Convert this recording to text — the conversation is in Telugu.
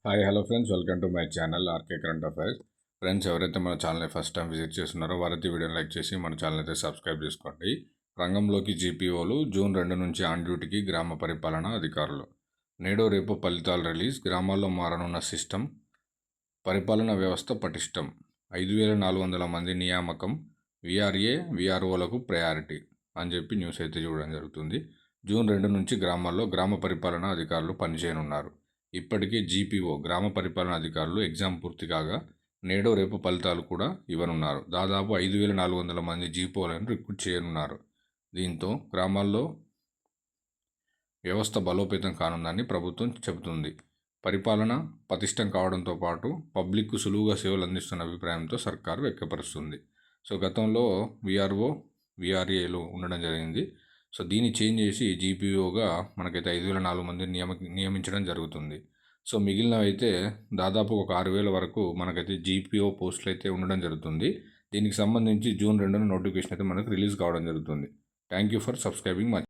Hi hello friends, welcome to my channel RK current affairs. Friends, ఎవరైతే మన ఛానల్ని ఫస్ట్ టైం విజిట్ చేస్తున్నారో వారైతే వీడియోని లైక్ చేసి మన ఛానల్ అయితే సబ్స్క్రైబ్ చేసుకోండి. రంగంలోకి జీపీఓలు జూన్ 2 నుంచి ఆన్ డ్యూటీకి గ్రామ పరిపాలనా అధికారులు. నేడు రేపు ఫలితాలు రిలీజ్. గ్రామాల్లో మారనున్న సిస్టమ్, పరిపాలనా వ్యవస్థ పటిష్టం. 5,400 మంది నియామకం. విఆర్ఏ విఆర్ఓలకు ప్రయారిటీ అని చెప్పి న్యూస్ అయితే చూడడం జరుగుతుంది. జూన్ 2 నుంచి గ్రామాల్లో గ్రామ పరిపాలనా అధికారులు పనిచేయనున్నారు. ఇప్పటికే జీపీఓ గ్రామ పరిపాలన అధికారులు ఎగ్జామ్ పూర్తి కాగా నేడో రేపు ఫలితాలు కూడా ఇవ్వనున్నారు. దాదాపు 5,400 మంది జీపీఓలను రిక్రూట్ చేయనున్నారు. దీంతో గ్రామాల్లో వ్యవస్థ బలోపేతం కానుందని ప్రభుత్వం చెబుతుంది. పరిపాలన పటిష్టం కావడంతో పాటు పబ్లిక్కు సులువుగా సేవలు అందిస్తున్న అభిప్రాయంతో సర్కారు వ్యక్తపరుస్తుంది. సో గతంలో విఆర్ఓ విఆర్ఏలు ఉండడం జరిగింది. సో దీన్ని చేంజ్ చేసి జీపీఓగా మనకైతే 5,400 మందిని నియమించడం జరుగుతుంది. సో మిగిలినవి అయితే దాదాపు ఒక 6,000 వరకు మనకైతే జీపీఓ పోస్టులు అయితే ఉండడం జరుగుతుంది. దీనికి సంబంధించి జూన్ 2న నోటిఫికేషన్ అయితే మనకు రిలీజ్ కావడం జరుగుతుంది. Thank you for subscribing my